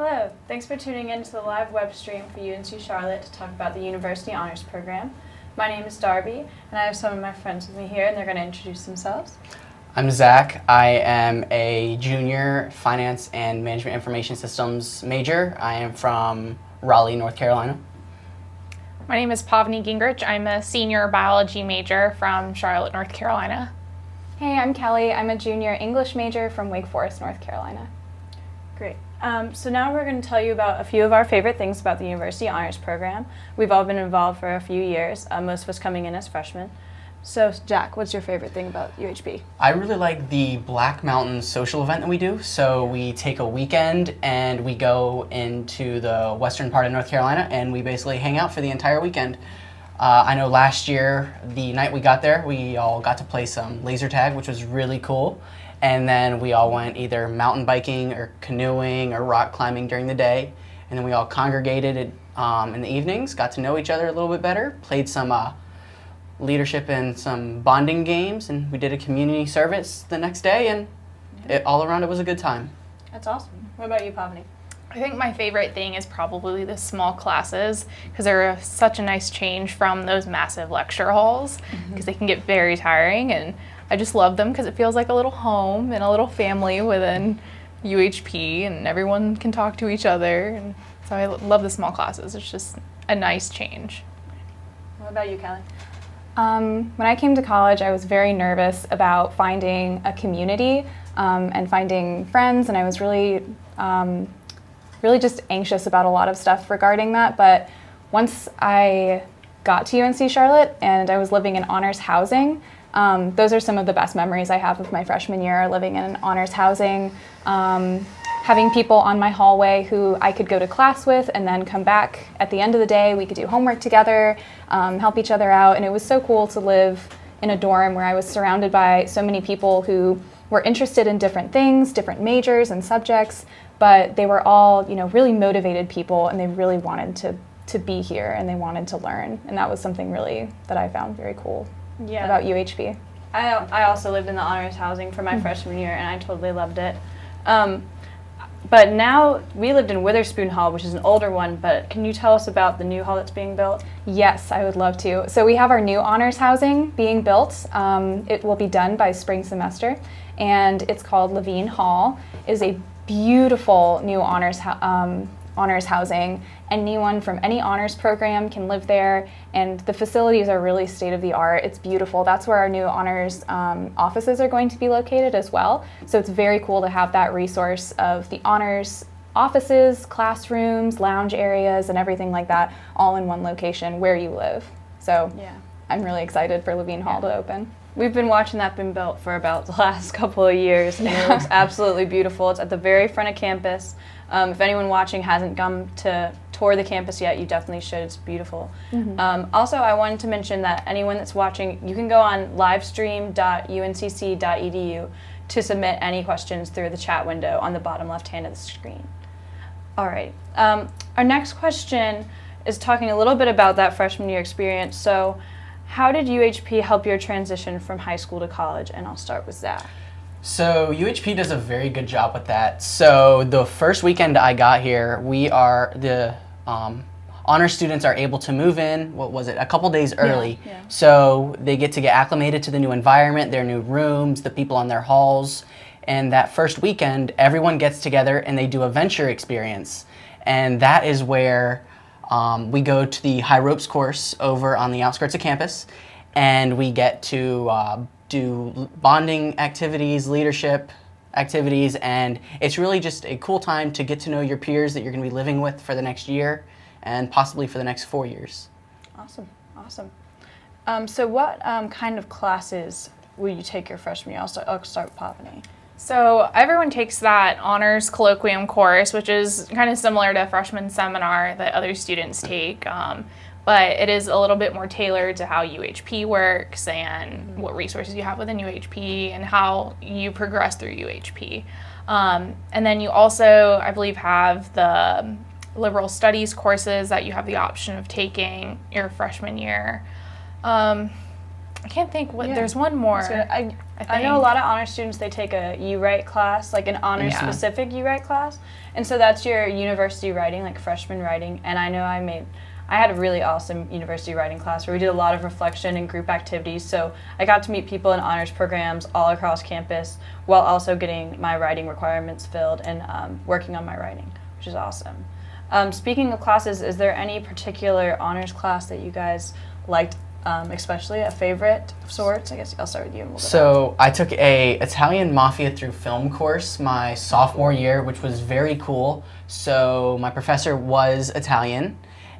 Hello, thanks for tuning in to the live web stream for UNC Charlotte to talk about the University Honors Program. My name is Darby, and I have some of my friends with me here, and they're going to introduce themselves. I'm Zach. I am a junior finance and management information systems major. I am from Raleigh, North Carolina. My name is Pavni Gingrich. I'm a senior biology major from Charlotte, North Carolina. Hey, I'm Kelly. I'm a junior English major from Wake Forest, North Carolina. Great. So now we're going to tell you about a few of our favorite things about the University Honors Program. We've all been involved for a few years, most of us coming in as freshmen. So, Jack, what's your favorite thing about UHP? I really like the Black Mountain social event that we do. So we take a weekend and we go into the western part of North Carolina and we basically hang out for the entire weekend. I know last year, the night we got there, we all got to play some laser tag, which was really cool. And then we all went either mountain biking or canoeing or rock climbing during the day. And then we all congregated in the evenings, got to know each other a little bit better, played some leadership and some bonding games, and we did a community service the next day, and all around it was a good time. That's awesome. What about you, Pavni? I think my favorite thing is probably the small classes because they're such a nice change from those massive lecture halls because they can get very tiring, and I just love them because it feels like a little home and a little family within UHP, and everyone can talk to each other, and so I love the small classes. It's just a nice change. What about you, Kelly? When I came to college, I was very nervous about finding a community and finding friends, and I was really just anxious about a lot of stuff regarding that. But once I got to UNC Charlotte and I was living in honors housing, those are some of the best memories I have of my freshman year, living in honors housing, having people on my hallway who I could go to class with and then come back at the end of the day. We could do homework together, help each other out, and it was so cool to live in a dorm where I was surrounded by so many people who were interested in different things, different majors and subjects, but they were all, really motivated people, and they really wanted to be here and they wanted to learn, and that was something really that I found very cool about UHP. I also lived in the honors housing for my freshman year, and I totally loved it. But now we lived in Witherspoon Hall, which is an older one, but can you tell us about the new hall that's being built? Yes, I would love to. So we have our new honors housing being built. It will be done by spring semester, and it's called Levine Hall. It is a beautiful new honors housing. Anyone from any honors program can live there, and the facilities are really state-of-the-art. It's beautiful. That's where our new honors offices are going to be located as well. So it's very cool to have that resource of the honors offices, classrooms, lounge areas, and everything like that all in one location where you live. So I'm really excited for Levine Hall to open. We've been watching that being built for about the last couple of years, and it looks absolutely beautiful. It's at the very front of campus. If anyone watching hasn't come to tour the campus yet, you definitely should. It's beautiful. Also, I wanted to mention that anyone that's watching, you can go on livestream.uncc.edu to submit any questions through the chat window on the bottom left hand of the screen. All right. Our next question is talking a little bit about that freshman year experience. So, how did UHP help your transition from high school to college? And I'll start with Zach. So UHP does a very good job with that. So the first weekend I got here, the honor students are able to move in, a couple days early. Yeah. So they get to get acclimated to the new environment, their new rooms, the people on their halls. And that first weekend, everyone gets together and they do a venture experience. And that is where we go to the high ropes course over on the outskirts of campus, and we get to do bonding activities, leadership activities, and it's really just a cool time to get to know your peers that you're going to be living with for the next year and possibly for the next 4 years. Awesome. So what kind of classes will you take your freshman year? I'll start with Pavni. So everyone takes that honors colloquium course, which is kind of similar to a freshman seminar that other students take, but it is a little bit more tailored to how UHP works and what resources you have within UHP and how you progress through UHP. And then you also, I believe, have the liberal studies courses that you have the option of taking your freshman year. I can't think what. Yeah. There's one more. So I I know a think. lot of honor students, they take a U-Write class, like an honor-specific U-Write class. And so that's your university writing, like freshman writing. And I know I had a really awesome university writing class where we did a lot of reflection and group activities. So I got to meet people in honors programs all across campus while also getting my writing requirements filled and working on my writing, which is awesome. Speaking of classes, is there any particular honors class that you guys liked, especially a favorite of sorts? I guess I'll start with you. And we'll go back. So I took a Italian Mafia through film course my sophomore year, which was very cool. So my professor was Italian,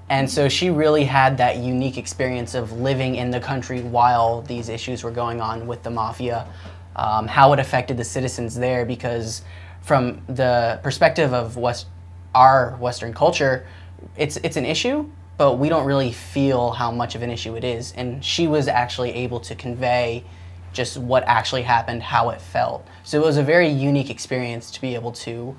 and so she really had that unique experience of living in the country while these issues were going on with the Mafia, how it affected the citizens there, because from the perspective of our Western culture, it's an issue, but we don't really feel how much of an issue it is. And she was actually able to convey just what actually happened, how it felt. So it was a very unique experience to be able to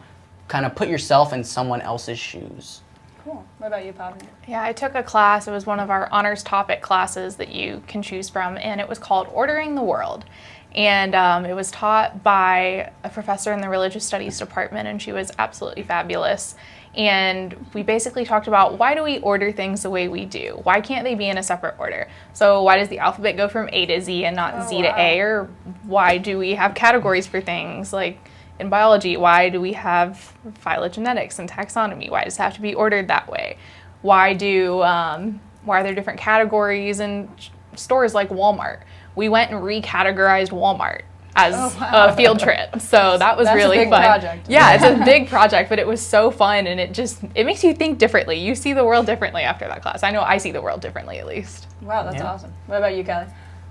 kind of put yourself in someone else's shoes. Cool. What about you, Pavni? Yeah, I took a class. It was one of our honors topic classes that you can choose from, and it was called Ordering the World. And it was taught by a professor in the religious studies department, and she was absolutely fabulous. And we basically talked about, why do we order things the way we do? Why can't they be in a separate order? So why does the alphabet go from A to Z and not Z to A? Or why do we have categories for things? Like in biology, why do we have phylogenetics and taxonomy? Why does it have to be ordered that way? Why are there different categories in stores like Walmart? We went and recategorized Walmart as a field trip. So that was That's really a big fun. project. Yeah, it's a big project, but it was so fun, and it makes you think differently. You see the world differently after that class. I know I see the world differently, at least. Wow, that's Yeah. awesome. What about you, Kelly?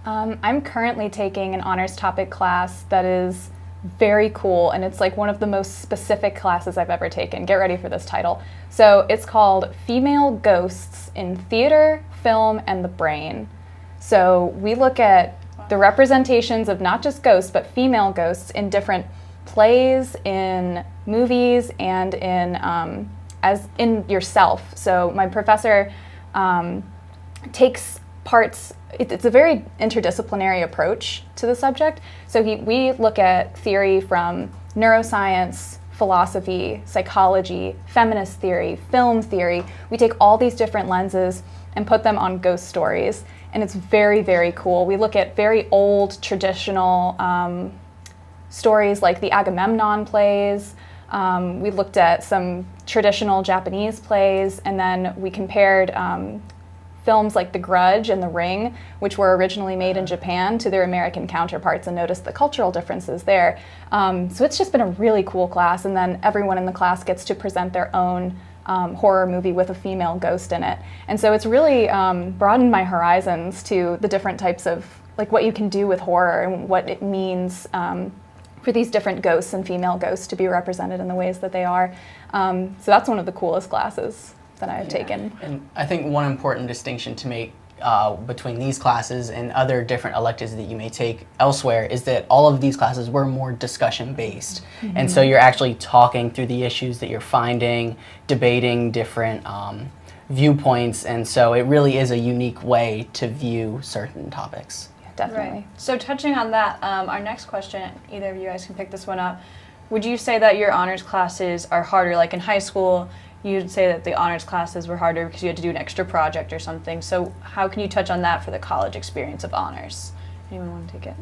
I'm currently taking an honors topic class that is very cool, and it's like one of the most specific classes I've ever taken. Get ready for this title. So it's called Female Ghosts in Theater, Film, and the Brain. So we look at the representations of not just ghosts, but female ghosts in different plays, in movies, and as in yourself. So my professor takes parts. It's a very interdisciplinary approach to the subject. So we look at theory from neuroscience, philosophy, psychology, feminist theory, film theory. We take all these different lenses and put them on ghost stories. And it's very, very cool. We look at very old, traditional stories like the Agamemnon plays. We looked at some traditional Japanese plays, and then we compared films like The Grudge and The Ring, which were originally made in Japan, to their American counterparts, and noticed the cultural differences there. So it's just been a really cool class, and then everyone in the class gets to present their own horror movie with a female ghost in it. And so it's really broadened my horizons to the different types of, like, what you can do with horror and what it means for these different ghosts and female ghosts to be represented in the ways that they are. So that's one of the coolest classes that I've taken. And I think one important distinction to make between these classes and other different electives that you may take elsewhere is that all of these classes were more discussion based. Mm-hmm. And so you're actually talking through the issues that you're finding, debating different viewpoints, and so it really is a unique way to view certain topics. Yeah, definitely. Right. So touching on that, our next question, either of you guys can pick this one up. Would you say that your honors classes are harder? Like in high school, you'd say that the honors classes were harder because you had to do an extra project or something. So how can you touch on that for the college experience of honors? Anyone want to take it?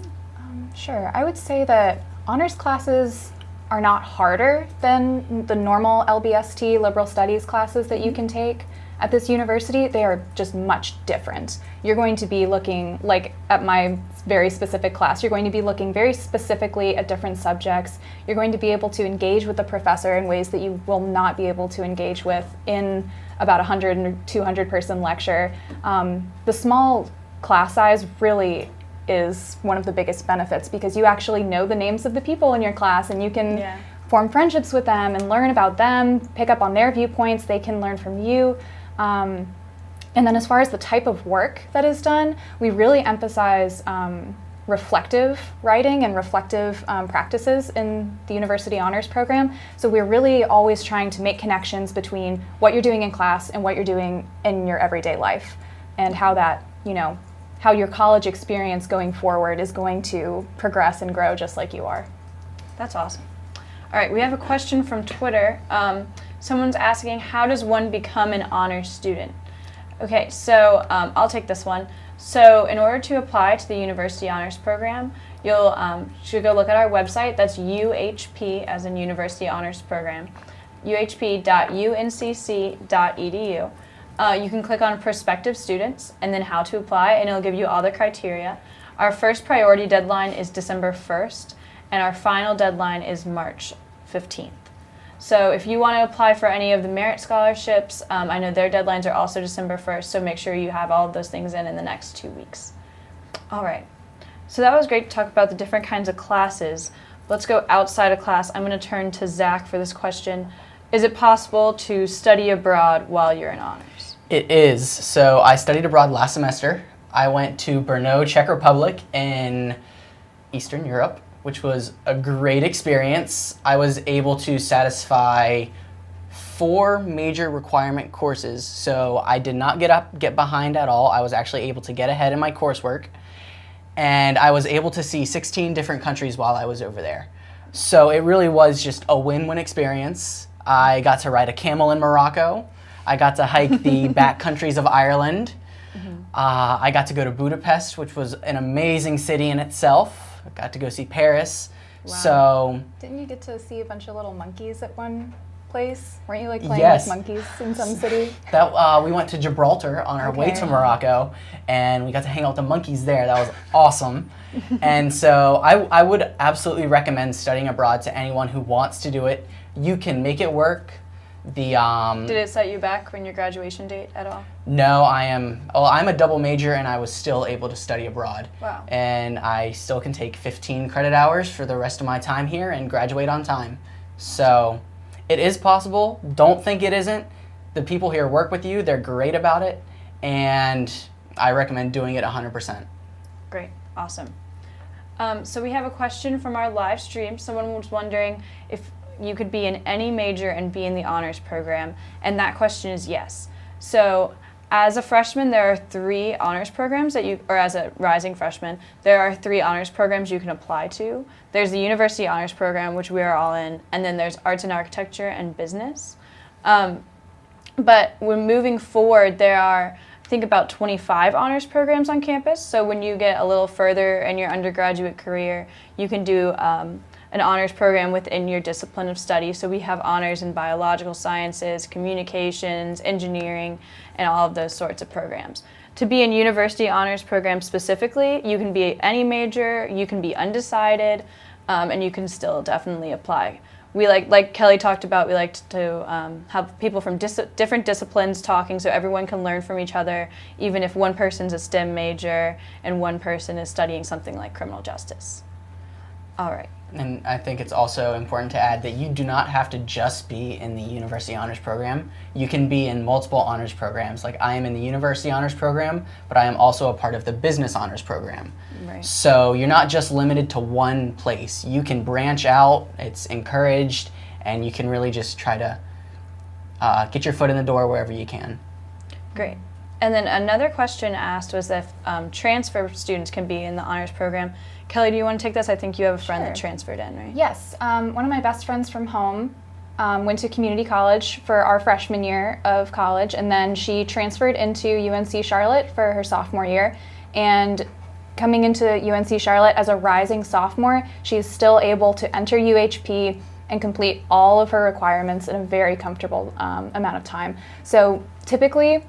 Sure. I would say that honors classes are not harder than the normal LBST, liberal studies classes that you can take at this university. They are just much different. You're going to be looking, like at my very specific class, you're going to be looking very specifically at different subjects. You're going to be able to engage with the professor in ways that you will not be able to engage with in about 100 or 200 person lecture. The small class size really is one of the biggest benefits because you actually know the names of the people in your class and you can form friendships with them and learn about them, pick up on their viewpoints, they can learn from you. And then as far as the type of work that is done, we really emphasize reflective writing and reflective practices in the University Honors Program. So we're really always trying to make connections between what you're doing in class and what you're doing in your everyday life and how that, how your college experience going forward is going to progress and grow just like you are. That's awesome. All right, we have a question from Twitter. Someone's asking, how does one become an honors student? Okay, so I'll take this one. So in order to apply to the University Honors Program, you'll should go look at our website. That's UHP, as in University Honors Program, uhp.uncc.edu. You can click on prospective students and then how to apply, and it'll give you all the criteria. Our first priority deadline is December 1st, and our final deadline is March 15th. So if you want to apply for any of the merit scholarships, I know their deadlines are also December 1st, so make sure you have all of those things in the next 2 weeks. All right, so that was great to talk about the different kinds of classes. Let's go outside of class. I'm going to turn to Zach for this question. Is it possible to study abroad while you're in honors? It is. So I studied abroad last semester. I went to Brno, Czech Republic in Eastern Europe, which was a great experience. I was able to satisfy 4 major requirement courses, so I did not get behind at all. I was actually able to get ahead in my coursework, and I was able to see 16 different countries while I was over there. So it really was just a win-win experience. I got to ride a camel in Morocco. I got to hike the back countries of Ireland. I got to go to Budapest, which was an amazing city in itself. I got to go see Paris. Wow. So Didn't you get to see a bunch of little monkeys at one place? Weren't you like playing Yes. with monkeys in some city? that we went to Gibraltar on our way Okay. to Morocco, and we got to hang out with the monkeys there. That was awesome. And so I would absolutely recommend studying abroad to anyone who wants to do it. You can make it work. Did it set you back from your graduation date at all? No, I'm a double major, and I was still able to study abroad. Wow. And I still can take 15 credit hours for the rest of my time here and graduate on time. So it is possible. Don't think it isn't. The people here work with you. They're great about it. And I recommend doing it 100%. Great, awesome. So we have a question from our live stream. Someone was wondering if you could be in any major and be in the honors program, and that question is yes. So as a freshman, there are 3 honors programs or as a rising freshman, there are 3 honors programs you can apply to. There's the University Honors Program, which we are all in, and then there's Arts and Architecture and Business. But when moving forward, there are, I think, about 25 honors programs on campus. So when you get a little further in your undergraduate career, you can do an honors program within your discipline of study. So we have honors in biological sciences, communications, engineering, and all of those sorts of programs. To be in university honors program specifically, you can be any major, you can be undecided, and you can still definitely apply. We like Kelly talked about, we like to have people from different disciplines talking so everyone can learn from each other, even if one person's a STEM major and one person is studying something like criminal justice. All right. And I think it's also important to add that you do not have to just be in the University Honors Program. You can be in multiple honors programs. Like I am in the University Honors Program, but I am also a part of the Business Honors Program. Right. So you're not just limited to one place. You can branch out, it's encouraged, and you can really just try to get your foot in the door wherever you can. Great. And then another question asked was if transfer students can be in the honors program. Kelly, do you want to take this? I think you have a friend that Sure. transferred in, right? Yes, one of my best friends from home went to community college for our freshman year of college, and then she transferred into UNC Charlotte for her sophomore year. And coming into UNC Charlotte as a rising sophomore, she's still able to enter UHP and complete all of her requirements in a very comfortable amount of time. So typically,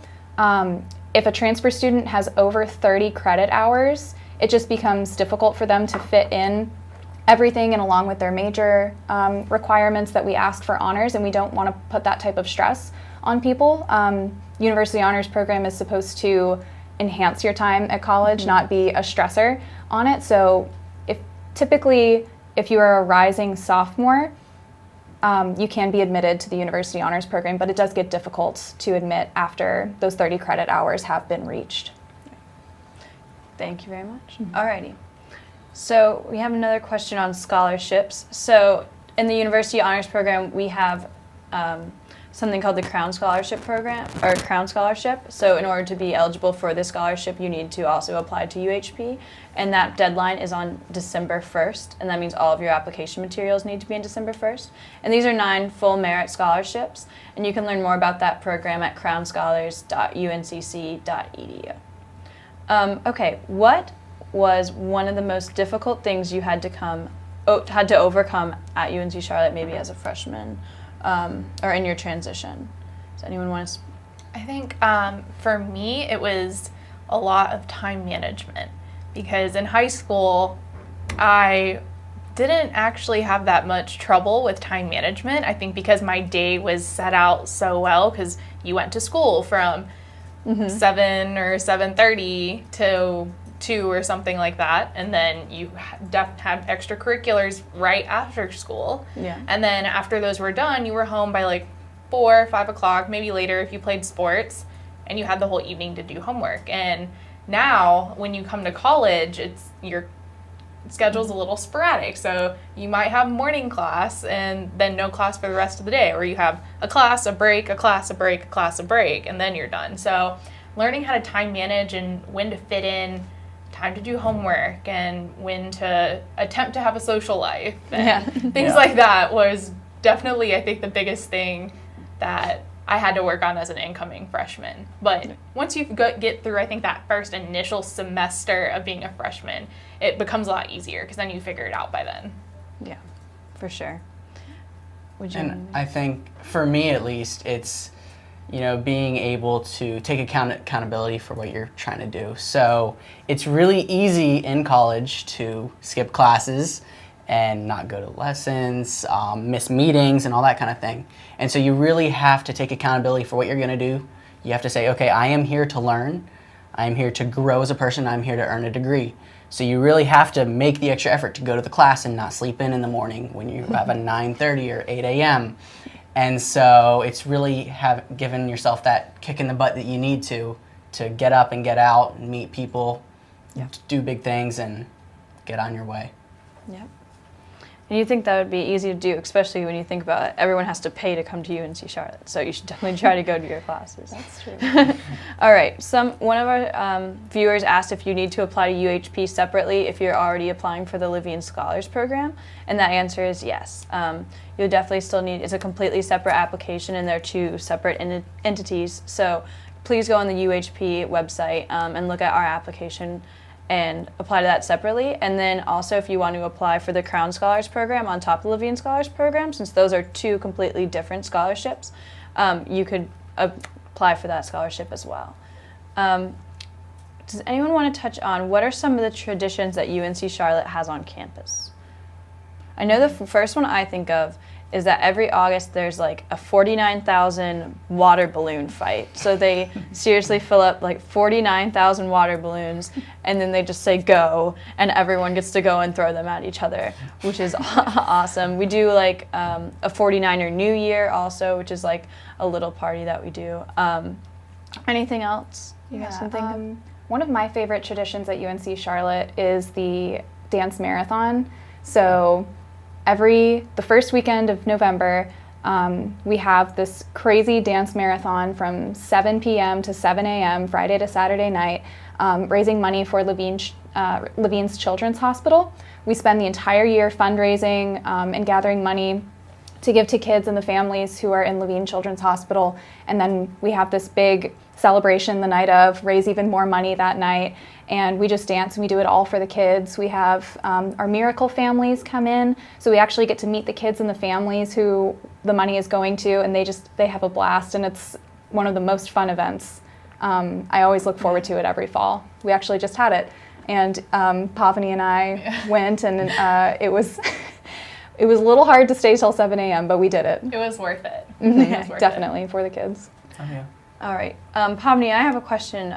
if a transfer student has over 30 credit hours, it just becomes difficult for them to fit in everything and along with their major requirements that we ask for honors, and we don't want to put that type of stress on people. University Honors Program is supposed to enhance your time at college, not be a stressor on it. So typically, if you are a rising sophomore, you can be admitted to the University Honors Program, but it does get difficult to admit after those 30 credit hours have been reached. Thank you very much. Alrighty. So we have another question on scholarships. So in the University Honors Program, we have something called the Crown Scholarship program, or Crown Scholarship. So in order to be eligible for this scholarship, you need to also apply to UHP, and that deadline is on December 1st, and that means all of your application materials need to be in December 1st. And these are 9 full merit scholarships, and you can learn more about that program at crownscholars.uncc.edu. Okay, what was one of the most difficult things you had to overcome at UNC Charlotte, maybe as a freshman, or in your transition? Does anyone want to? I think for me, it was a lot of time management, because in high school, I didn't actually have that much trouble with time management. I think because my day was set out so well, because you went to school from 7 or 7:30 to 2 or something like that, and then you had extracurriculars right after school. Yeah. And then after those were done, you were home by like 4, 5 o'clock, maybe later if you played sports, and you had the whole evening to do homework. And now, when you come to college, your schedule's a little sporadic. So you might have morning class and then no class for the rest of the day, or you have a class, a break, a class, a break, a class, a break, and then you're done. So learning how to time manage and when to fit in time to do homework and when to attempt to have a social life and things like that was definitely, I think, the biggest thing that I had to work on as an incoming freshman. But once you get through, I think, that first initial semester of being a freshman, it becomes a lot easier because then you figure it out by then. Yeah, for sure. Would you? And I think for me at least, it's being able to take accountability for what you're trying to do. So it's really easy in college to skip classes and not go to lessons, miss meetings and all that kind of thing. And so you really have to take accountability for what you're going to do. You have to say, okay, I am here to learn. I am here to grow as a person. I'm here to earn a degree. So you really have to make the extra effort to go to the class and not sleep in the morning when you have a 9:30 or 8 a.m. And so it's really given yourself that kick in the butt that you need to get up and get out and meet people, do big things, and get on your way. Yeah. And you think that would be easy to do, especially when you think about it. Everyone has to pay to come to UNC Charlotte, so you should definitely try to go to your classes. That's true. All right. One of our viewers asked if you need to apply to UHP separately if you're already applying for the Levine Scholars Program, and that answer is yes. You'll definitely still need. It's a completely separate application, and they're 2 separate entities. So please go on the UHP website and look at our application and apply to that separately. And then also, if you want to apply for the Crown Scholars Program on top of the Levine Scholars Program, since those are 2 completely different scholarships, you could apply for that scholarship as well. Does anyone want to touch on what are some of the traditions that UNC Charlotte has on campus? I know the first one I think of is that every August there's like a 49,000 water balloon fight. So they seriously fill up like 49,000 water balloons, and then they just say go, and everyone gets to go and throw them at each other, which is awesome. We do like a 49er New Year also, which is like a little party that we do. Anything else you guys can think of? One of my favorite traditions at UNC Charlotte is the dance marathon. So the first weekend of November, we have this crazy dance marathon from 7 p.m. to 7 a.m. Friday to Saturday night, raising money for Levine's Children's Hospital. We spend the entire year fundraising and gathering money to give to kids and the families who are in Levine Children's Hospital. And then we have this big celebration the night of, raise even more money that night. And we just dance and we do it all for the kids. We have our Miracle families come in. So we actually get to meet the kids and the families who the money is going to, and they have a blast, and it's one of the most fun events. I always look forward to it every fall. We actually just had it. And Pavani and I went, and it was it was a little hard to stay till 7 a.m., but we did it. It was worth it. Mm-hmm. It was worth Definitely for the kids. Oh, yeah. All right. Pavani, I have a question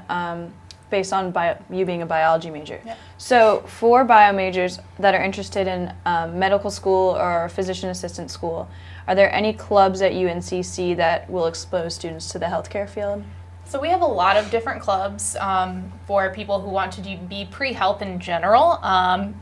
based on you being a biology major. Yep. So for bio majors that are interested in medical school or physician assistant school, are there any clubs at UNCC that will expose students to the healthcare field? So we have a lot of different clubs for people who want to be pre-health in general.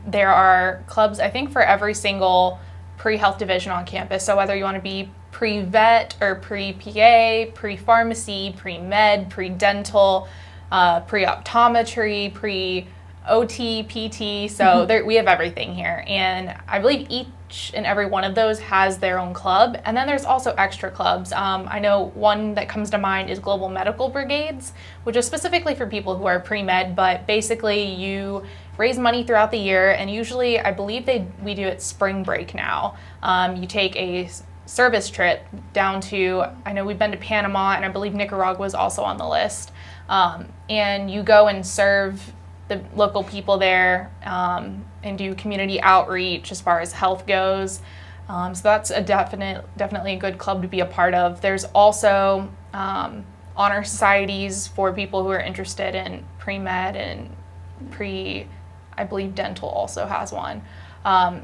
There are clubs, I think, for every single pre-health division on campus. So whether you want to be pre-vet or pre-PA, pre-pharmacy, pre-med, pre-dental, pre-optometry, pre-OT, PT. So we have everything here. And I believe each and every one of those has their own club. And then there's also extra clubs. I know one that comes to mind is Global Medical Brigades, which is specifically for people who are pre-med, but basically you raise money throughout the year, and usually I believe we do it spring break now. You take a service trip down to, I know we've been to Panama, and I believe Nicaragua is also on the list, and you go and serve the local people there and do community outreach as far as health goes. So that's definitely a good club to be a part of. There's also honor societies for people who are interested in pre-med and I believe dental also has one.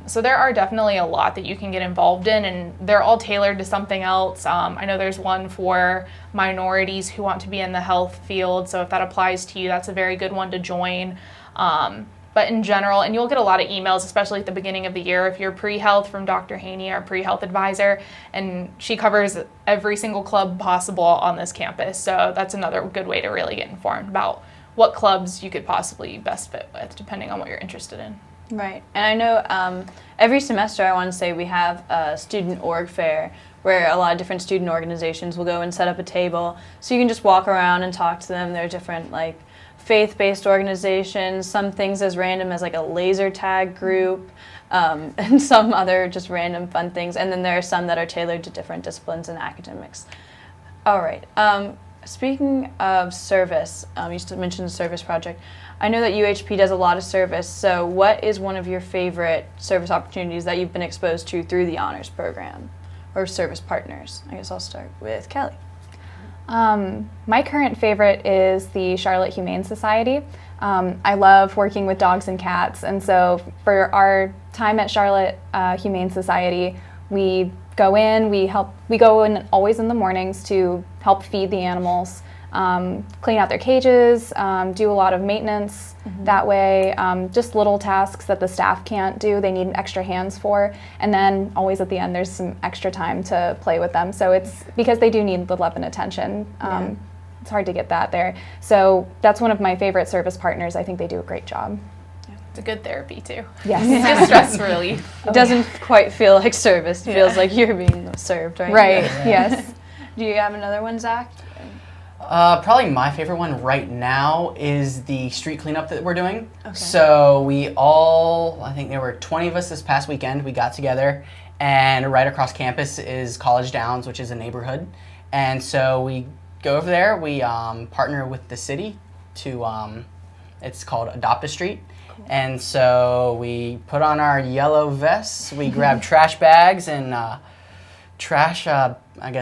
So there are definitely a lot that you can get involved in, and they're all tailored to something else. I know there's one for minorities who want to be in the health field, so if that applies to you, that's a very good one to join. But in general, and you'll get a lot of emails, especially at the beginning of the year, if you're pre-health, from Dr. Haney, our pre-health advisor, and she covers every single club possible on this campus. So that's another good way to really get informed about what clubs you could possibly best fit with, depending on what you're interested in. Right. And I know every semester, I want to say, we have a student org fair where a lot of different student organizations will go and set up a table. So you can just walk around and talk to them. There are different, like, faith-based organizations, some things as random as like a laser tag group, and some other just random fun things. And then there are some that are tailored to different disciplines and academics. All right. Speaking of service, you mentioned the service project. I know that UHP does a lot of service, so what is one of your favorite service opportunities that you've been exposed to through the honors program or service partners? I guess I'll start with Kelly. My current favorite is the Charlotte Humane Society. I love working with dogs and cats, and so for our time at Charlotte Humane Society, we go in always in the mornings to help feed the animals, clean out their cages, do a lot of maintenance that way, just little tasks that the staff can't do, they need extra hands for, and then always at the end there's some extra time to play with them. So it's because they do need the love and attention. It's hard to get that there. So that's one of my favorite service partners. I think they do a great job. It's a good therapy too. Yes. It's good stress relief. It doesn't quite feel like service. It feels like you're being served, right? Right, yes. Do you have another one, Zach? Probably my favorite one right now is the street cleanup that we're doing. Okay. So I think there were 20 of us this past weekend. We got together, and right across campus is College Downs, which is a neighborhood. And so we go over there. We partner with the city to, it's called Adopt a Street. Cool. And so we put on our yellow vests. We grab trash bags and trash,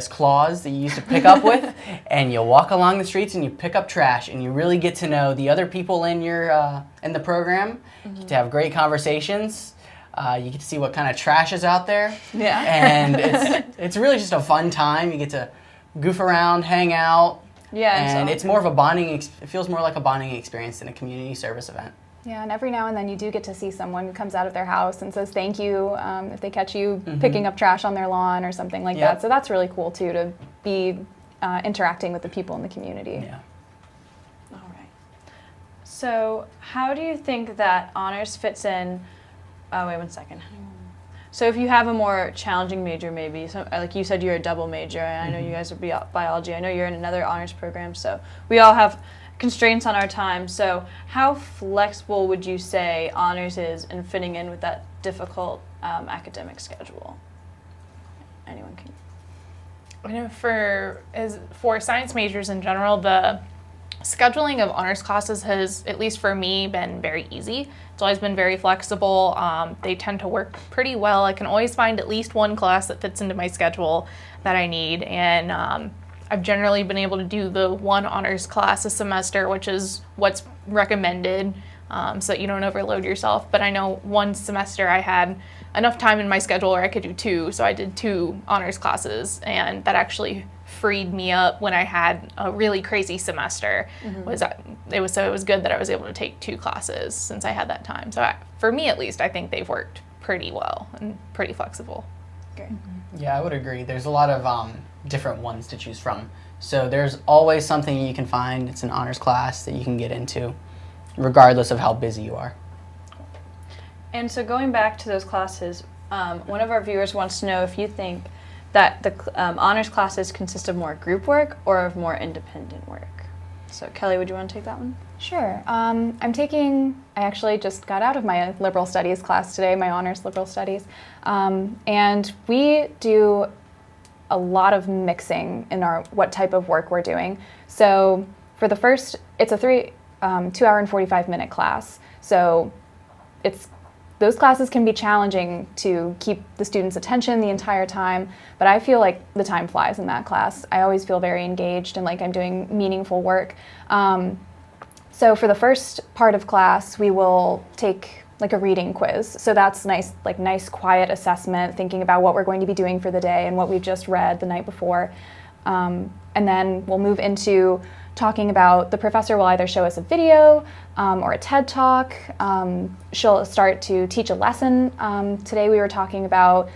claws that you used to pick up with, and you walk along the streets and you pick up trash, and you really get to know the other people in your in the program. You get to have great conversations. You get to see what kind of trash is out there. Yeah. And it's really just a fun time. You get to goof around, hang out. Yeah. And it's more of a it feels more like a bonding experience than a community service event. Yeah, and every now and then you do get to see someone who comes out of their house and says thank you if they catch you picking up trash on their lawn or something like that. So that's really cool too, to be interacting with the people in the community. Yeah. All right. So how do you think that honors fits in? Oh, wait 1 second. So if you have a more challenging major, maybe, so, like you said, you're a double major, and I know you guys are biology. I know you're in another honors program, so we all have constraints on our time. So how flexible would you say honors is in fitting in with that difficult academic schedule? Anyone can. I know for science majors in general, the scheduling of honors classes has, at least for me, been very easy. It's always been very flexible. They tend to work pretty well. I can always find at least one class that fits into my schedule that I need, and I've generally been able to do the one honors class a semester, which is what's recommended, so that you don't overload yourself. But I know one semester I had enough time in my schedule where I could do two, so I did 2 honors classes, and that actually freed me up when I had a really crazy semester. It was good that I was able to take 2 classes since I had that time. So for me, at least, I think they've worked pretty well and pretty flexible. Great. Yeah, I would agree. There's a lot of different ones to choose from. So there's always something you can find. It's an honors class that you can get into, regardless of how busy you are. And so going back to those classes, one of our viewers wants to know if you think that the honors classes consist of more group work or of more independent work. So Kelly, would you want to take that one? Sure. I actually just got out of my liberal studies class today, my honors liberal studies. And we do a lot of mixing in what type of work we're doing. So for the first, it's a 2 hour and 45-minute class. So those classes can be challenging to keep the students' attention the entire time, but I feel like the time flies in that class. I always feel very engaged and like I'm doing meaningful work. So for the first part of class, we will take like a reading quiz. So that's nice quiet assessment, thinking about what we're going to be doing for the day and what we've just read the night before. And then we'll move into talking about, the professor will either show us a video or a TED Talk. She'll start to teach a lesson. Today we were talking about,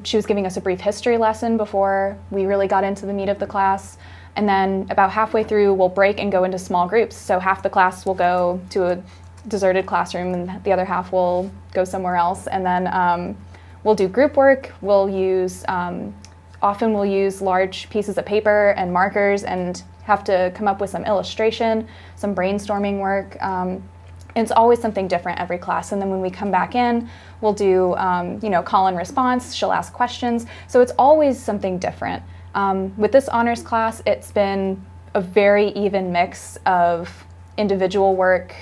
she was giving us a brief history lesson before we really got into the meat of the class. And then about halfway through, we'll break and go into small groups. So half the class will go to a deserted classroom and the other half will go somewhere else. And then we'll do group work. Often we'll use large pieces of paper and markers and have to come up with some illustration, some brainstorming work. It's always something different every class. And then when we come back in, we'll do call and response. She'll ask questions. So it's always something different. With this honors class, it's been a very even mix of individual work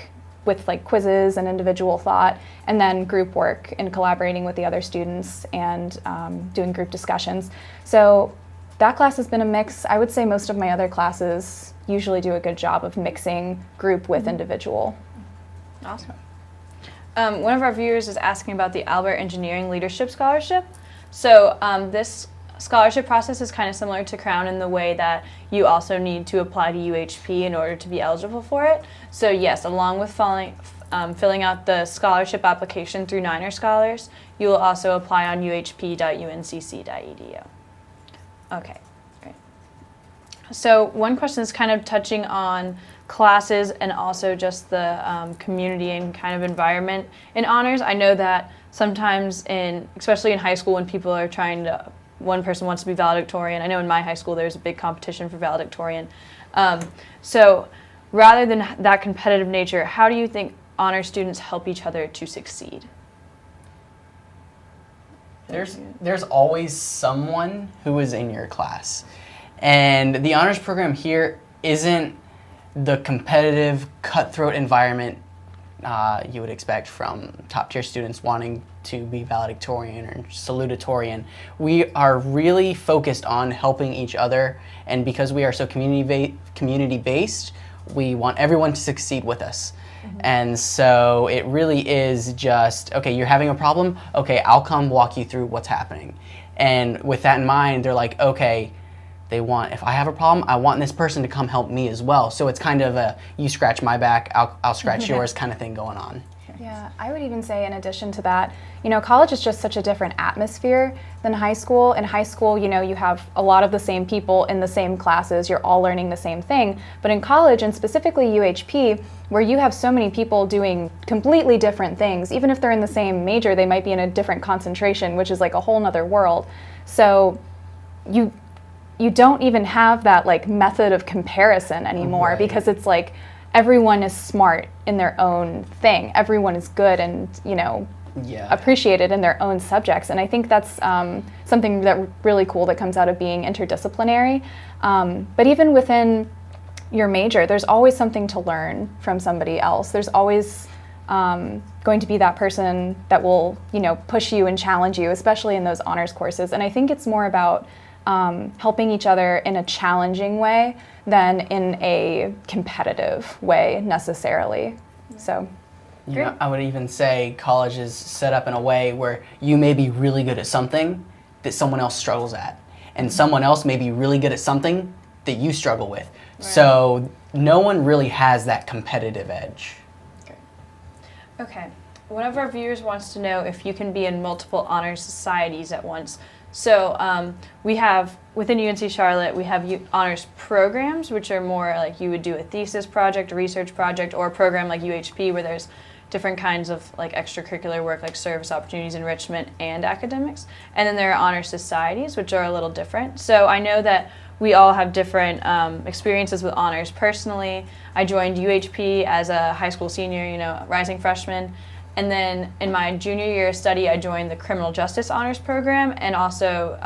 with like quizzes and individual thought, and then group work and collaborating with the other students and doing group discussions. So that class has been a mix. I would say most of my other classes usually do a good job of mixing group with individual. Awesome. One of our viewers is asking about the Albert Engineering Leadership Scholarship. So this scholarship process is kind of similar to Crown in the way that you also need to apply to UHP in order to be eligible for it. So yes, along with filling out the scholarship application through Niner Scholars, you will also apply on uhp.uncc.edu. Okay, great. So one question is kind of touching on classes and also just the community and kind of environment in honors. I know that sometimes especially in high school when people are one person wants to be valedictorian. I know in my high school there's a big competition for valedictorian. So rather than that competitive nature, how do you think honor students help each other to succeed? There's always someone who is in your class. And the honors program here isn't the competitive, cutthroat environment you would expect from top tier students wanting to be valedictorian or salutatorian. We are really focused on helping each other, and because we are so community based, we want everyone to succeed with us. And so it really is just, okay, you're having a problem? Okay, I'll come walk you through what's happening. And with that in mind, they're like, okay, if I have a problem, I want this person to come help me as well. So it's kind of a, you scratch my back, I'll scratch yours kind of thing going on. Yeah, I would even say in addition to that, college is just such a different atmosphere than high school. In high school, you have a lot of the same people in the same classes, you're all learning the same thing. But in college, and specifically UHP, where you have so many people doing completely different things, even if they're in the same major, they might be in a different concentration, which is like a whole nother world. So you don't even have that like method of comparison anymore, Right. because it's like everyone is smart in their own thing. Everyone is good and, appreciated in their own subjects. And I think that's something that really cool that comes out of being interdisciplinary. But even within your major, there's always something to learn from somebody else. There's always going to be that person that will, push you and challenge you, especially in those honors courses. And I think it's more about helping each other in a challenging way than in a competitive way necessarily. So, I would even say college is set up in a way where you may be really good at something that someone else struggles at, and someone else may be really good at something that you struggle with. Right. So no one really has that competitive edge. Okay. one of our viewers wants to know if you can be in multiple honors societies at once. So we have, within UNC Charlotte, we have honors programs, which are more like you would do a thesis project, a research project, or a program like UHP where there's different kinds of like extracurricular work like service opportunities, enrichment, and academics. And then there are honor societies, which are a little different. So I know that we all have different experiences with honors. Personally, I joined UHP as a high school senior, rising freshman. And then in my junior year of study, I joined the Criminal Justice Honors Program and also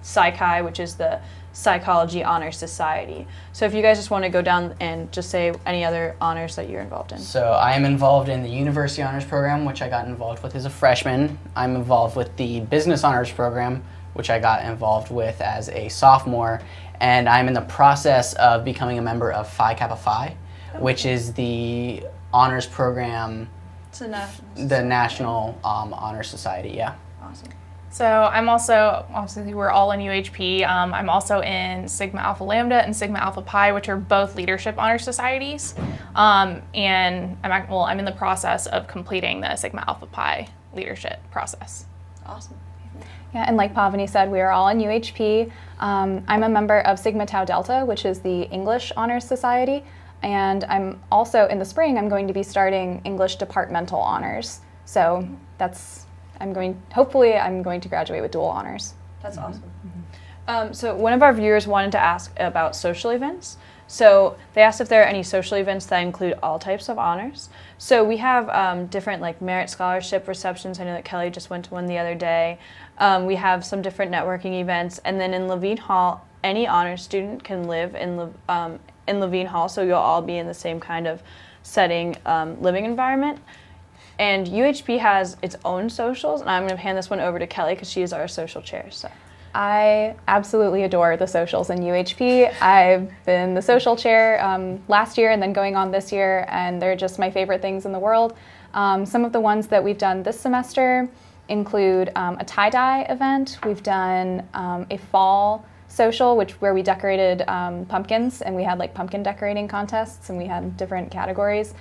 Psychi, which is the Psychology Honor Society. So if you guys just want to go down and just say any other honors that you're involved in. So I am involved in the University Honors Program, which I got involved with as a freshman. I'm involved with the Business Honors Program, which I got involved with as a sophomore. And I'm in the process of becoming a member of Phi Kappa Phi, which is the honors program, It's a national. the National Honor Society, yeah. Awesome. So I'm also, obviously we're all in UHP, I'm also in Sigma Alpha Lambda and Sigma Alpha Pi, which are both leadership honor societies. And I'm in the process of completing the Sigma Alpha Pi leadership process. Awesome. Yeah, and like Pavani said, we are all in UHP. I'm a member of Sigma Tau Delta, which is the English Honors Society. And I'm also, in the spring, I'm going to be starting English Departmental Honors. So hopefully I'm going to graduate with dual honors. That's awesome. So one of our viewers wanted to ask about social events. So they asked if there are any social events that include all types of honors. So we have different like merit scholarship receptions. I know that Kelly just went to one the other day. We have some different networking events. And then in Levine Hall, any honors student can live in Levine Hall, so you'll all be in the same kind of setting, living environment. And UHP has its own socials, and I'm going to hand this one over to Kelly because she is our social chair. So. I absolutely adore the socials in UHP. I've been the social chair last year and then going on this year, and they're just my favorite things in the world. Some of the ones that we've done this semester include a tie-dye event. We've done a fall social, where we decorated pumpkins, and we had like pumpkin decorating contests, and we had different categories.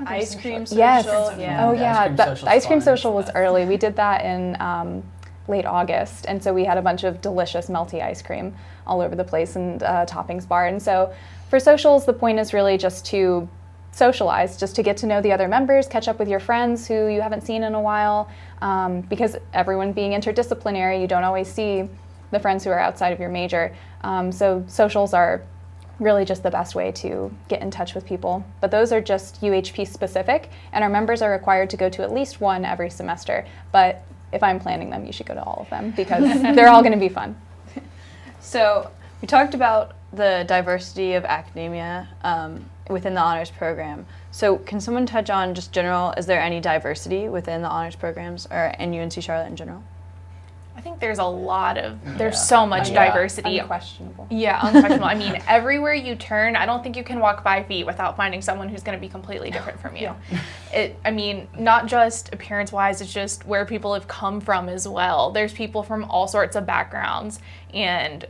Ice cream social. Yes. Yeah. Oh The yeah. ice cream social's The ice cream fun. social was early. We did that in late August, and so we had a bunch of delicious melty ice cream all over the place and toppings bar. And so for socials, the point is really just to socialize, just to get to know the other members, catch up with your friends who you haven't seen in a while, because everyone being interdisciplinary, you don't always see the friends who are outside of your major. So socials are really just the best way to get in touch with people. But those are just UHP specific, and our members are required to go to at least one every semester. But if I'm planning them, you should go to all of them because they're all going to be fun. So we talked about the diversity of academia within the honors program. So can someone touch on just general, is there any diversity within the honors programs or in UNC Charlotte in general? I think there's so much Yeah. diversity. Unquestionable. Yeah, unquestionable. I mean, everywhere you turn, I don't think you can walk 5 feet without finding someone who's going to be completely different from you. Not just appearance-wise, it's just where people have come from as well. There's people from all sorts of backgrounds, and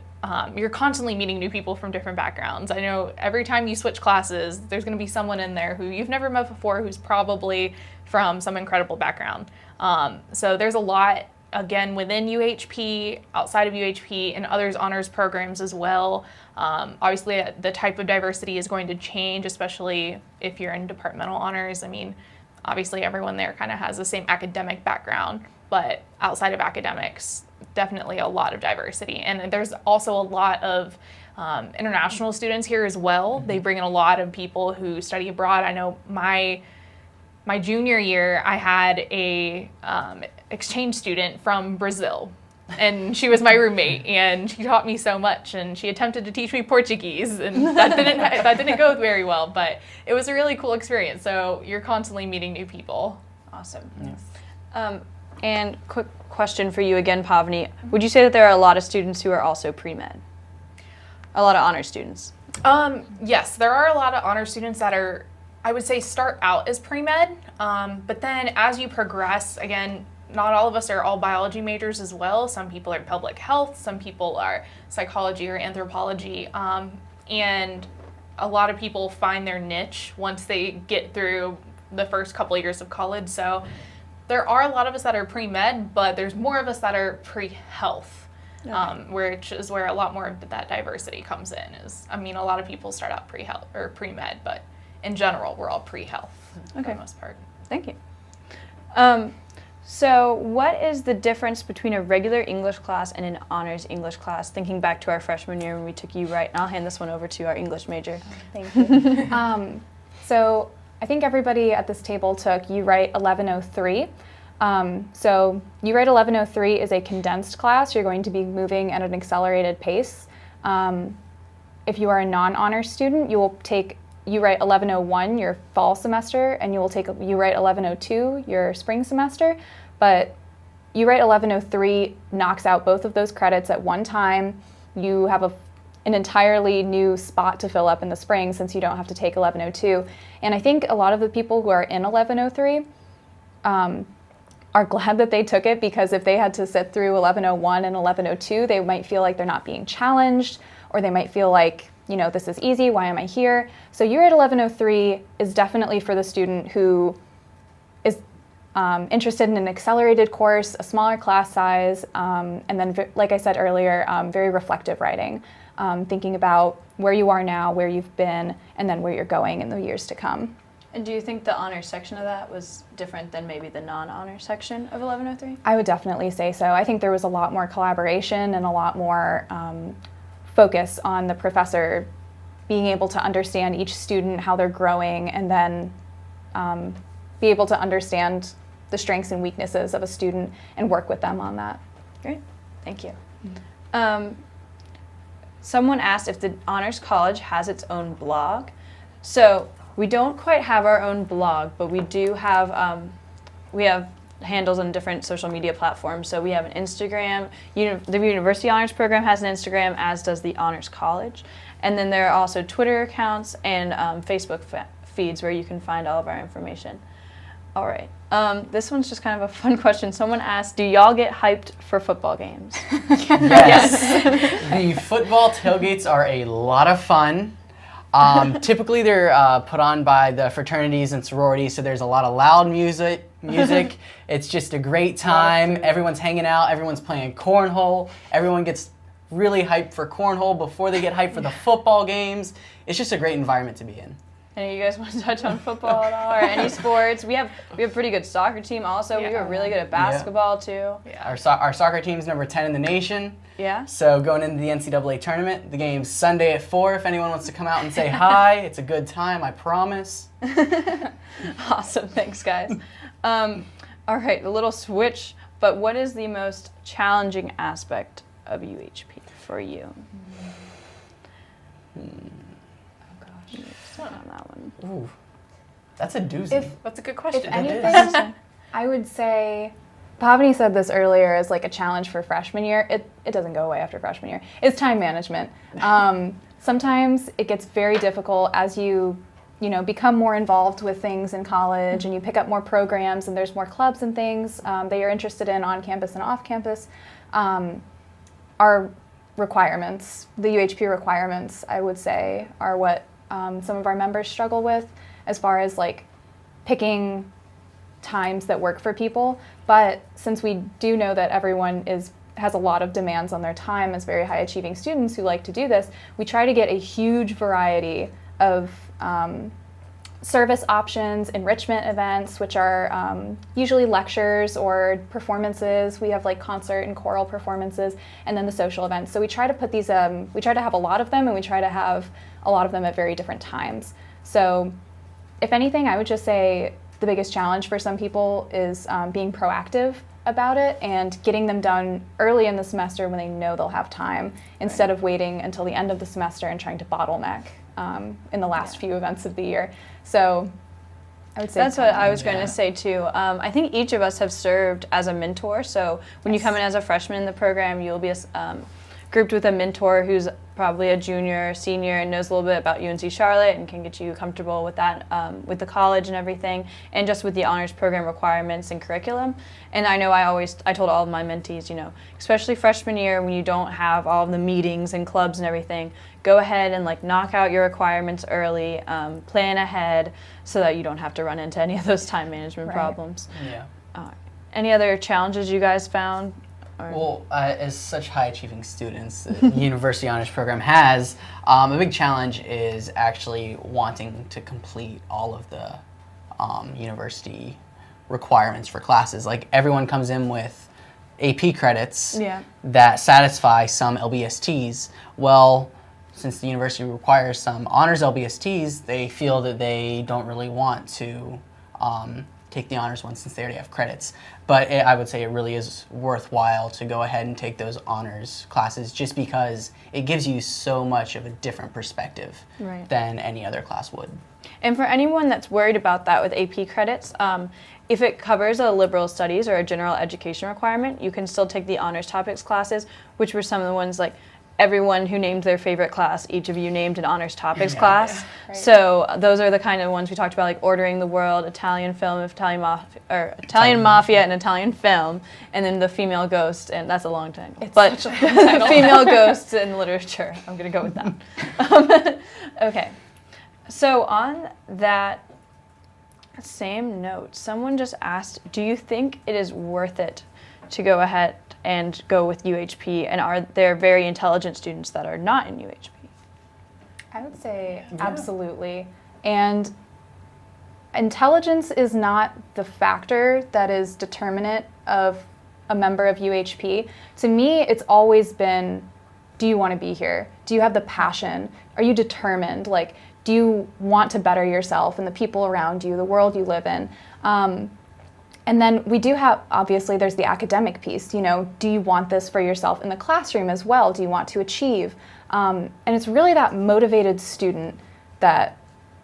you're constantly meeting new people from different backgrounds. I know every time you switch classes, there's going to be someone in there who you've never met before who's probably from some incredible background. So there's a lot, again, within UHP, outside of UHP, and others honors programs as well. Obviously, the type of diversity is going to change, especially if you're in departmental honors. I mean, obviously everyone there kind of has the same academic background, but outside of academics, definitely a lot of diversity. And there's also a lot of international students here as well. They bring in a lot of people who study abroad. I know my junior year, I had a exchange student from Brazil, and she was my roommate, and she taught me so much, and she attempted to teach me Portuguese, and that didn't go very well, but it was a really cool experience. So you're constantly meeting new people. Awesome. And quick question for you again, Pavani. Would you say that there are a lot of students who are also pre-med? A lot of honor students? Yes, there are a lot of honor students that are, I would say, start out as pre-med, but then as you progress, again, not all of us are all biology majors as well. Some people are public health, some people are psychology or anthropology, and a lot of people find their niche once they get through the first couple of years of college. So there are a lot of us that are pre-med, but there's more of us that are pre-health, which is where a lot more of that diversity comes in. A lot of people start out pre-health or pre-med, but in general, we're all pre-health for the most part. Thank you. So what is the difference between a regular English class and an honors English class? Thinking back to our freshman year when we took U-Right, and I'll hand this one over to our English major. Thank you. So I think everybody at this table took U-Right 1103. So U-Right 1103 is a condensed class. You're going to be moving at an accelerated pace. If you are a non-honors student, you will take U-Right 1101 your fall semester, and you will take U-Right 1102 your spring semester. But U-Right 1103 knocks out both of those credits at one time. You have an entirely new spot to fill up in the spring since you don't have to take 1102. And I think a lot of the people who are in 1103 are glad that they took it, because if they had to sit through 1101 and 1102, they might feel like they're not being challenged, or they might feel like, this is easy, why am I here? So U-Right 1103 is definitely for the student who is interested in an accelerated course, a smaller class size, and then, like I said earlier, very reflective writing, thinking about where you are now, where you've been, and then where you're going in the years to come. And do you think the honors section of that was different than maybe the non-honors section of 1103? I would definitely say so. I think there was a lot more collaboration and a lot more focus on the professor being able to understand each student, how they're growing, and then be able to understand the strengths and weaknesses of a student and work with them on that. Great, thank you. Someone asked if the Honors College has its own blog. So we don't quite have our own blog, but we do have, we have handles on different social media platforms. So we have an Instagram. The University Honors Program has an Instagram, as does the Honors College. And then there are also Twitter accounts and Facebook feeds where you can find all of our information. All right. This one's just kind of a fun question. Someone asked, do y'all get hyped for football games? Yes. The football tailgates are a lot of fun. Typically they're put on by the fraternities and sororities, so there's a lot of loud music. It's just a great time. Everyone's hanging out, everyone's playing cornhole, everyone gets really hyped for cornhole before they get hyped for the football games. It's just a great environment to be in. Any of you guys want to touch on football at all, or any sports? We have a pretty good soccer team also. We were really good at basketball too. Yeah. Our soccer team's number 10 in the nation. Yeah. So going into the NCAA tournament, the game's Sunday at 4. If anyone wants to come out and say hi, it's a good time, I promise. Awesome, thanks guys. All right, a little switch, but what is the most challenging aspect of UHP for you? On that one. Ooh, that's a doozy. That's a good question. If anything, I would say, Pavani said this earlier as like a challenge for freshman year. It doesn't go away after freshman year. It's time management. Sometimes it gets very difficult as you become more involved with things in college and you pick up more programs and there's more clubs and things that you're interested in on campus and off campus. Our requirements, the UHP requirements, I would say, are what some of our members struggle with as far as like picking times that work for people. But since we do know that everyone has a lot of demands on their time as very high achieving students who like to do this, we try to get a huge variety of service options, enrichment events, which are usually lectures or performances. We have like concert and choral performances, and then the social events. So we try to put these, we try to have a lot of them, and we try to have a lot of them at very different times. So if anything, I would just say the biggest challenge for some people is being proactive about it and getting them done early in the semester when they know they'll have time, instead of waiting until the end of the semester and trying to bottleneck in the last few events of the year. So I would say that's what I was going to say too. I think each of us have served as a mentor. So when you come in as a freshman in the program, you'll be grouped with a mentor who's probably a junior or senior and knows a little bit about UNC Charlotte and can get you comfortable with that, with the college and everything, and just with the honors program requirements and curriculum. And I know I told all of my mentees, you know, especially freshman year when you don't have all of the meetings and clubs and everything, go ahead and like knock out your requirements early, plan ahead so that you don't have to run into any of those time management problems. Yeah. Any other challenges you guys found? Or? Well, as such high-achieving students, the University Honors Program has, a big challenge is actually wanting to complete all of the university requirements for classes. Like, everyone comes in with AP credits that satisfy some LBSTs. Well, since the university requires some honors LBSTs, they feel that they don't really want to take the honors one since they already have credits. But I would say it really is worthwhile to go ahead and take those honors classes just because it gives you so much of a different perspective than any other class would. And for anyone that's worried about that with AP credits, if it covers a liberal studies or a general education requirement, you can still take the honors topics classes, which were some of the ones like everyone who named their favorite class, each of you named an honors topics class. Right. So those are the kind of ones we talked about, like Ordering the World, Italian film, Italian Mafia, and Italian film, and then the female ghost, and that's a long title. But female ghosts in literature. I'm gonna go with that. Okay. So on that same note, someone just asked, do you think it is worth it to go ahead and go with UHP, and are there very intelligent students that are not in UHP? I would say absolutely. And intelligence is not the factor that is determinant of a member of UHP. To me, it's always been, do you want to be here? Do you have the passion? Are you determined? Like, do you want to better yourself and the people around you, the world you live in? And then we do have, obviously, there's the academic piece. You know, do you want this for yourself in the classroom as well? Do you want to achieve? And it's really that motivated student that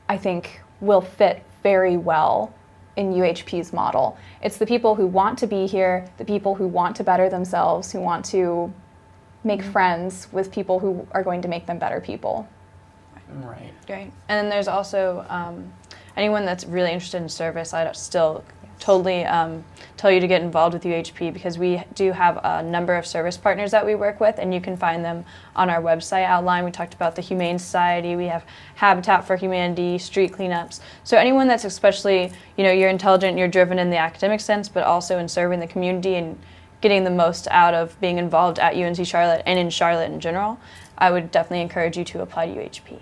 I think will fit very well in UHP's model. It's the people who want to be here, the people who want to better themselves, who want to make friends with people who are going to make them better people. Right. Great. And then there's also anyone that's really interested in service, I'd still totally tell you to get involved with UHP because we do have a number of service partners that we work with, and you can find them on our website outline. We talked about the Humane Society, we have Habitat for Humanity, street cleanups. So anyone that's especially, you know, you're intelligent, you're driven in the academic sense, but also in serving the community and getting the most out of being involved at UNC Charlotte and in Charlotte in general, I would definitely encourage you to apply to UHP.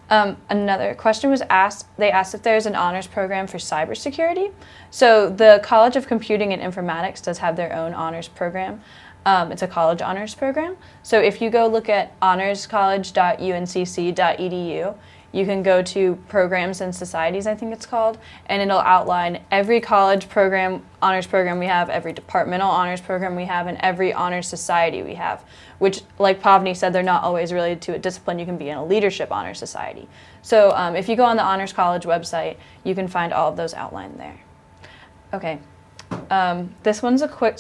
Another question was asked, they asked if there's an honors program for cybersecurity. So the College of Computing and Informatics does have their own honors program. It's a college honors program. So if you go look at honorscollege.uncc.edu, you can go to Programs and Societies, I think it's called, and it'll outline every college program, honors program we have, every departmental honors program we have, and every honors society we have, which, like Pavni said, they're not always related to a discipline. You can be in a leadership honors society. So if you go on the Honors College website, you can find all of those outlined there. Okay, this one's a quick,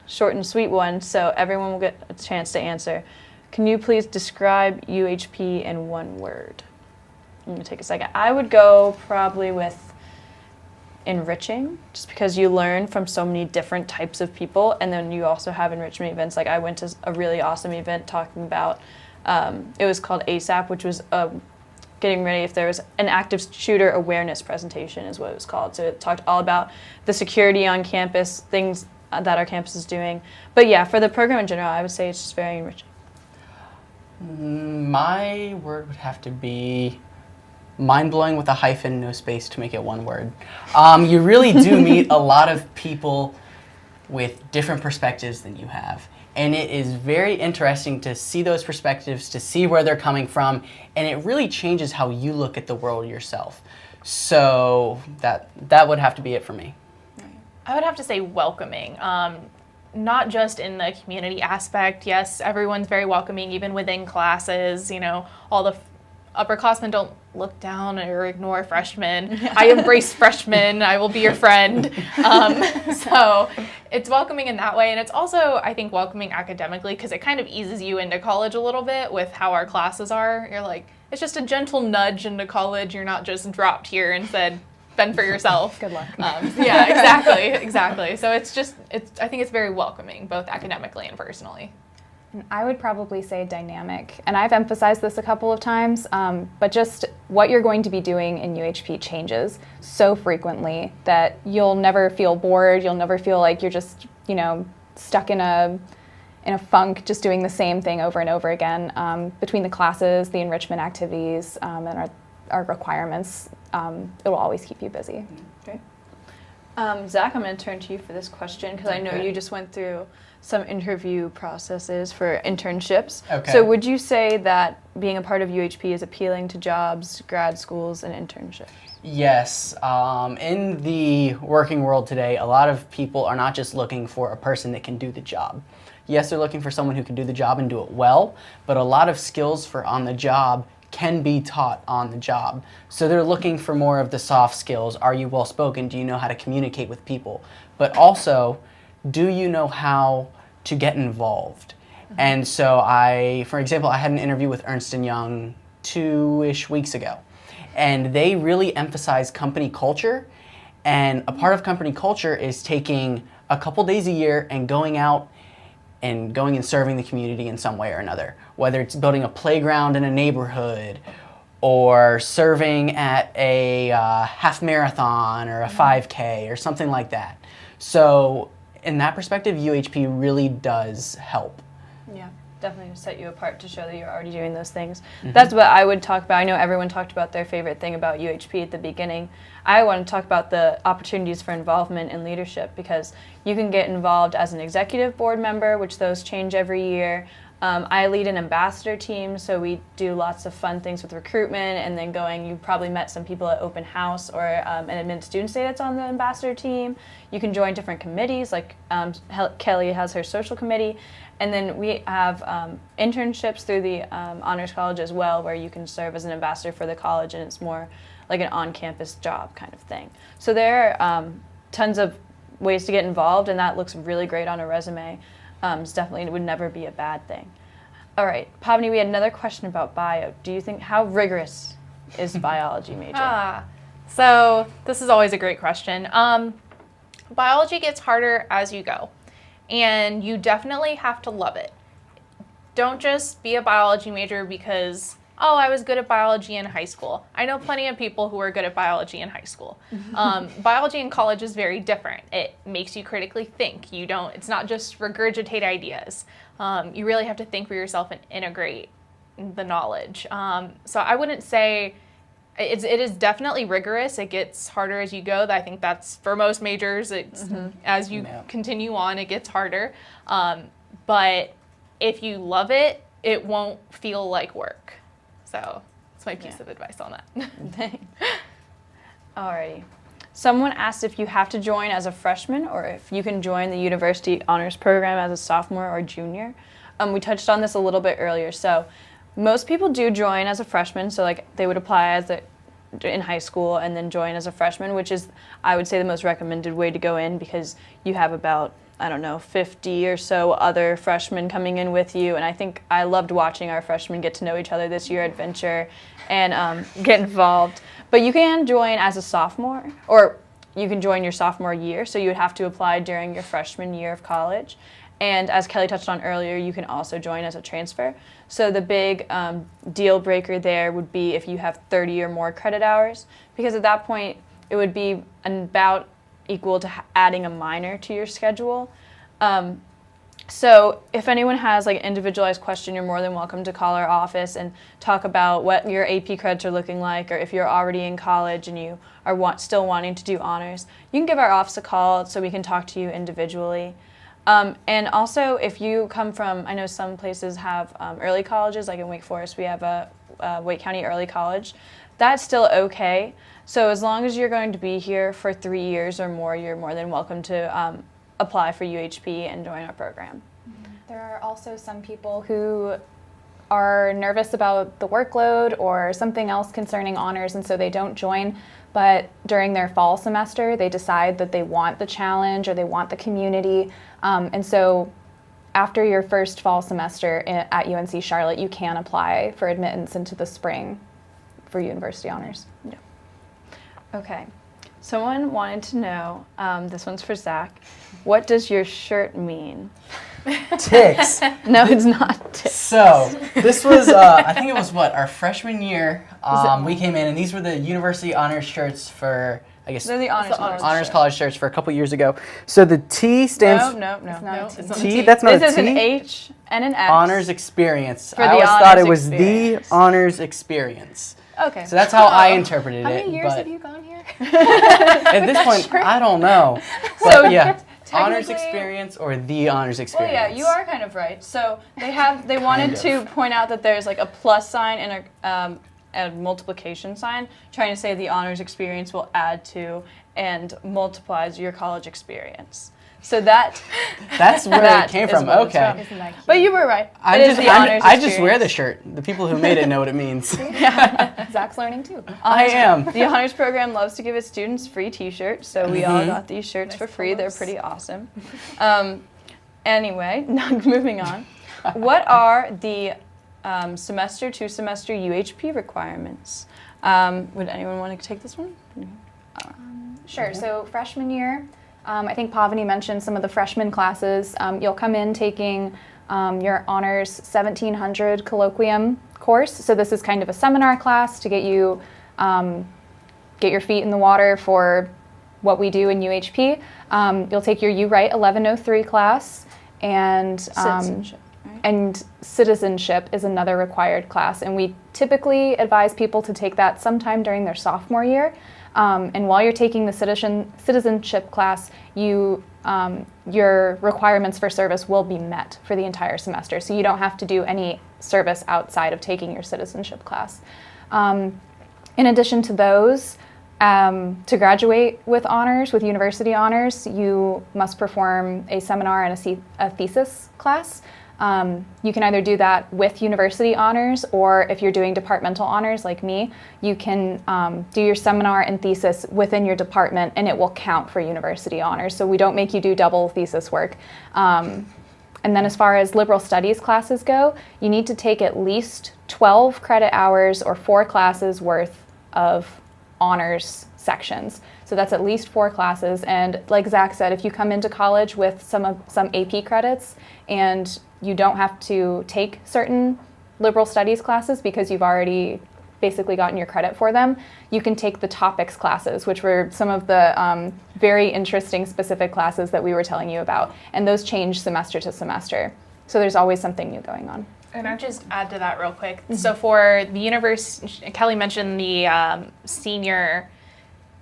short and sweet one, so everyone will get a chance to answer. Can you please describe UHP in one word? I'm gonna take a second. I would go probably with enriching, just because you learn from so many different types of people, and then you also have enrichment events. Like I went to a really awesome event talking about, it was called ASAP, which was getting ready if there was an active shooter awareness presentation is what it was called. So it talked all about the security on campus, things that our campus is doing. But yeah, for the program in general, I would say it's just very enriching. My word would have to be mind-blowing with a hyphen, no space to make it one word. You really do meet a lot of people with different perspectives than you have. And it is very interesting to see those perspectives, to see where they're coming from, and it really changes how you look at the world yourself. So that would have to be it for me. I would have to say welcoming. Not just in the community aspect. Yes, everyone's very welcoming, even within classes, you know, all the upperclassmen don't look down or ignore freshmen. I embrace freshmen. I will be your friend. So it's welcoming in that way. And it's also, I think, welcoming academically because it kind of eases you into college a little bit with how our classes are. You're like, it's just a gentle nudge into college. You're not just dropped here and said, fend for yourself. Good luck. Yeah, exactly. So I think it's very welcoming, both academically and personally. I would probably say dynamic, and I've emphasized this a couple of times, but just what you're going to be doing in UHP changes so frequently that you'll never feel bored, you'll never feel like you're just, stuck in a funk just doing the same thing over and over again. Between the classes, the enrichment activities, and our requirements, it will always keep you busy. Okay. Zach, I'm going to turn to you for this question because I know you just went through some interview processes for internships. Okay. So would you say that being a part of UHP is appealing to jobs, grad schools, and internships? Yes. In the working world today, a lot of people are not just looking for a person that can do the job. Yes, they're looking for someone who can do the job and do it well, but a lot of skills for on the job can be taught on the job. So they're looking for more of the soft skills. Are you well spoken? Do you know how to communicate with people? But also, do you know how to get involved? And so for example, I had an interview with Ernst & Young 2-ish weeks ago. And they really emphasize company culture. And a part of company culture is taking a couple days a year and going out and going and serving the community in some way or another. Whether it's building a playground in a neighborhood or serving at a half marathon or a 5K or something like that. So in that perspective, UHP really does help. Yeah, definitely to set you apart to show that you're already doing those things. That's what I would talk about. I know everyone talked about their favorite thing about UHP at the beginning. I want to talk about the opportunities for involvement in leadership because you can get involved as an executive board member, which those change every year. I lead an ambassador team, so we do lots of fun things with recruitment and then you've probably met some people at Open House or an admitted student stay that's on the ambassador team. You can join different committees, like Kelly has her social committee. And then we have internships through the Honors College as well, where you can serve as an ambassador for the college, and it's more like an on-campus job kind of thing. So there are tons of ways to get involved, and that looks really great on a resume. It's definitely would never be a bad thing. All right, Pavni, we had another question about bio. Do you think, how rigorous is biology major? So this is always a great question. Biology gets harder as you go, and you definitely have to love it. Don't just be a biology major because, oh, I was good at biology in high school. I know plenty of people who are good at biology in high school. Biology in college is very different. It makes you critically think. It's not just regurgitate ideas. You really have to think for yourself and integrate the knowledge. So I wouldn't say, it is definitely rigorous. It gets harder as you go. I think that's for most majors. It's as you continue on, it gets harder. But if you love it, it won't feel like work. So that's my piece of advice on that. Alrighty. Someone asked if you have to join as a freshman or if you can join the University Honors Program as a sophomore or junior. We touched on this a little bit earlier. So most people do join as a freshman. So like they would apply in high school and then join as a freshman, which is, I would say, the most recommended way to go in because you have about, 50 or so other freshmen coming in with you. And I think I loved watching our freshmen get to know each other this year at Venture and get involved. But you can join as a sophomore, or you can join your sophomore year. So you would have to apply during your freshman year of college. And as Kelly touched on earlier, you can also join as a transfer. So the big deal breaker there would be if you have 30 or more credit hours, because at that point it would be about equal to adding a minor to your schedule. So if anyone has like an individualized question, you're more than welcome to call our office and talk about what your AP credits are looking like, or if you're already in college and you are still wanting to do honors, you can give our office a call so we can talk to you individually. And also, if you come from, I know some places have early colleges, like in Wake Forest, we have a Wake County Early College. That's still okay. So as long as you're going to be here for 3 years or more, you're more than welcome to apply for UHP and join our program. There are also some people who are nervous about the workload or something else concerning honors, and so they don't join. But during their fall semester, they decide that they want the challenge or they want the community. And so after your first fall semester at UNC Charlotte, you can apply for admittance into the spring for university honors. Yeah. Okay. Someone wanted to know, this one's for Zach, what does your shirt mean? Ticks. No, it's not. So this was, I think it was our freshman year. We came in, and these were the university honors shirts for, I guess, They're the honors honors college shirts for a couple years ago. So the T stands. No. It's not a T. T. That's not This a is T. an H and an X. Honors experience. For I the always thought it honors was experience. the honors experience. Okay. So that's how I interpreted How it. many years but have you gone here? at this point, I don't know. But So, yeah, honors technically- experience or the honors Well, experience. yeah, you are kind of right. So they wanted to point out that there's like a plus sign and a multiplication sign, trying to say the honors experience will add to and multiplies your college experience. So that's where that it came is from. what it's Okay. from. Isn't that cute? But you were right. It is the honors I just wear the experience. shirt. The people who made it know what it means. Zach's learning too. I am. The honors program loves to give its students free T-shirts, so we all got these shirts for free. They're pretty awesome. Anyway, moving on. What are the semester to semester UHP requirements? Would anyone want to take this one? Sure. So freshman year, I think Pavani mentioned some of the freshman classes. You'll come in taking your honors 1700 colloquium course. So this is kind of a seminar class to get you get your feet in the water for what we do in UHP. You'll take your You Write 1103 class, and Citizenship. Right? and citizenship is another required class, and we typically advise people to take that sometime during their sophomore year. And while you're taking the citizenship class, your requirements for service will be met for the entire semester, so you don't have to do any service outside of taking your citizenship class. In addition to those, to graduate with honors, with university honors, you must perform a seminar and a thesis class. You can either do that with university honors, or if you're doing departmental honors like me, you can do your seminar and thesis within your department, and it will count for university honors. So we don't make you do double thesis work. And then as far as liberal studies classes go, you need to take at least 12 credit hours or 4 classes worth of honors sections. So that's at least 4 classes. And like Zach said, if you come into college with some AP credits and you don't have to take certain liberal studies classes because you've already basically gotten your credit for them, you can take the topics classes, which were some of the very interesting specific classes that we were telling you about. And those change semester to semester. So there's always something new going on. And I'll just add to that real quick. So for the university, Kelly mentioned the senior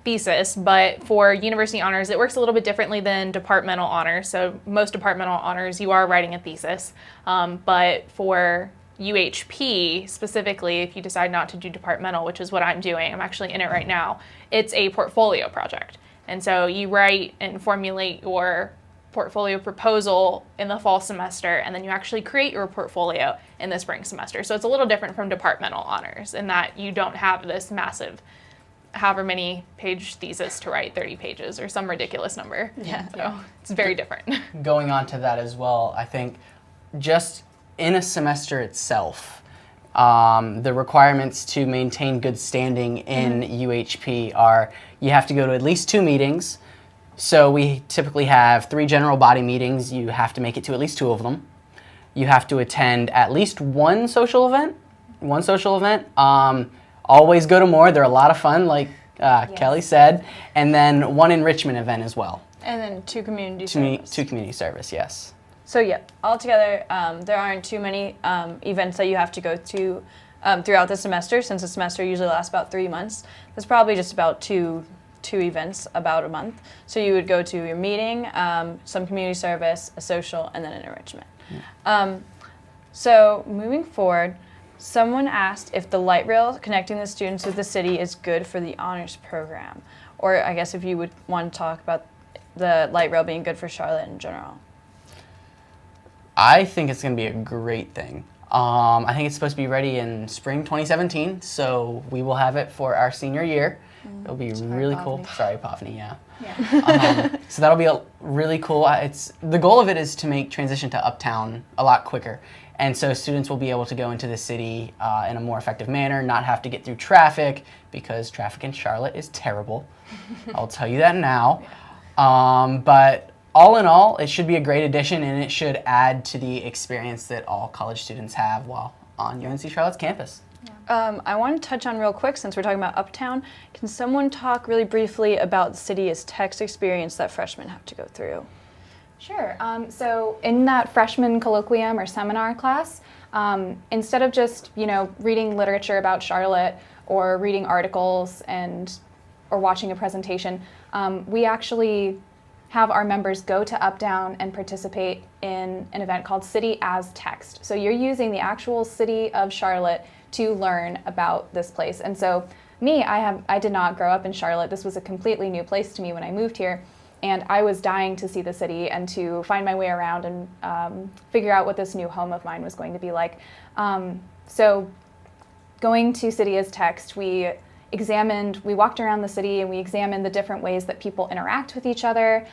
thesis, but for university honors, it works a little bit differently than departmental honors. So most departmental honors, you are writing a thesis. But for UHP specifically, if you decide not to do departmental, which is what I'm doing, I'm actually in it right now, it's a portfolio project. And so you write and formulate your portfolio proposal in the fall semester, and then you actually create your portfolio in the spring semester. So it's a little different from departmental honors in that you don't have this massive, however many page thesis to write, 30 pages or some ridiculous number. Yeah. So it's very different. Going on to that as well, I think just in a semester itself, the requirements to maintain good standing in UHP are you have to go to at least 2 meetings. So we typically have 3 general body meetings. You have to make it to at least 2 of them. You have to attend at least one social event. Always go to more. They're a lot of fun, like Kelly said. And then one enrichment event as well. And then 2 community service. 2 community service, yes. So yeah, altogether, there aren't too many events that you have to go to throughout the semester, since the semester usually lasts about 3 months. There's probably just about two events about a month. So you would go to your meeting, some community service, a social, and then an enrichment. So moving forward, someone asked if the light rail connecting the students with the city is good for the honors program. Or I guess if you would want to talk about the light rail being good for Charlotte in general. I think it's going to be a great thing. I think it's supposed to be ready in spring 2017, so we will have it for our senior year. It'll be really cool. Sorry, Epiphany, yeah. So that'll be really cool. The goal of it is to make transition to Uptown a lot quicker. And so students will be able to go into the city in a more effective manner, not have to get through traffic, because traffic in Charlotte is terrible. I'll tell you that now. But all in all, it should be a great addition, and it should add to the experience that all college students have while on UNC Charlotte's campus. I want to touch on real quick, since we're talking about Uptown, can someone talk really briefly about the City as Text experience that freshmen have to go through? Sure. So in that freshman colloquium or seminar class, instead of just reading literature about Charlotte or reading articles or watching a presentation, we actually have our members go to Uptown and participate in an event called City as Text. So you're using the actual city of Charlotte to learn about this place. And so I did not grow up in Charlotte. This was a completely new place to me when I moved here. And I was dying to see the city and to find my way around and figure out what this new home of mine was going to be like. So going to City as Text, we walked around the city and we examined the different ways that people interact with each other,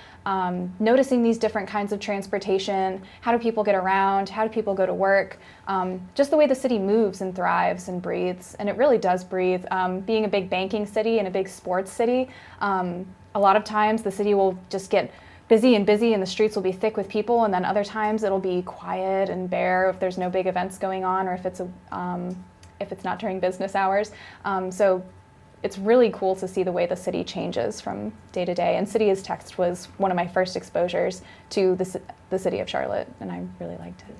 noticing these different kinds of transportation, how do people get around, how do people go to work, just the way the city moves and thrives and breathes, and it really does breathe. Being a big banking city and a big sports city, a lot of times the city will just get busy and the streets will be thick with people, and then other times it'll be quiet and bare if there's no big events going on or if it's not during business hours. So it's really cool to see the way the city changes from day to day. And City as Text was one of my first exposures to the city of Charlotte, and I really liked it.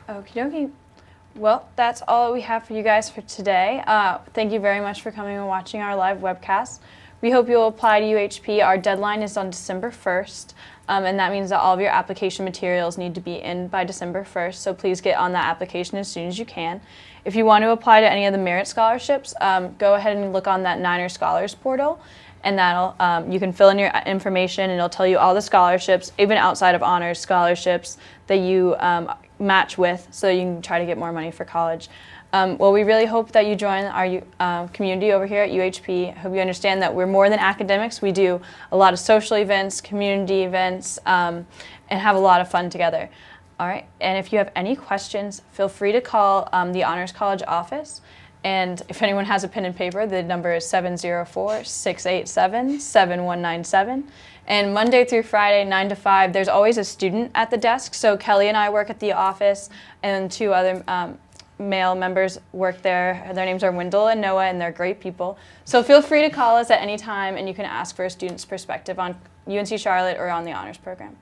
Okie dokie. Well, that's all we have for you guys for today. Thank you very much for coming and watching our live webcast. We hope you'll apply to UHP. Our deadline is on December 1st, and that means that all of your application materials need to be in by December 1st, so please get on that application as soon as you can. If you want to apply to any of the merit scholarships, go ahead and look on that Niner Scholars portal, and you can fill in your information, and it'll tell you all the scholarships, even outside of honors scholarships, that you match with, so you can try to get more money for college. Well, we really hope that you join our community over here at UHP. I hope you understand that we're more than academics. We do a lot of social events, community events, and have a lot of fun together. All right, and if you have any questions, feel free to call the Honors College office. And if anyone has a pen and paper, the number is 704-687-7197. And Monday through Friday, 9 to 5, there's always a student at the desk. So Kelly and I work at the office, and two other male members work there. Their names are Wendell and Noah, and they're great people. So feel free to call us at any time, and you can ask for a student's perspective on UNC Charlotte or on the honors program.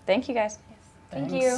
Thank you, guys. Thank Thanks. you.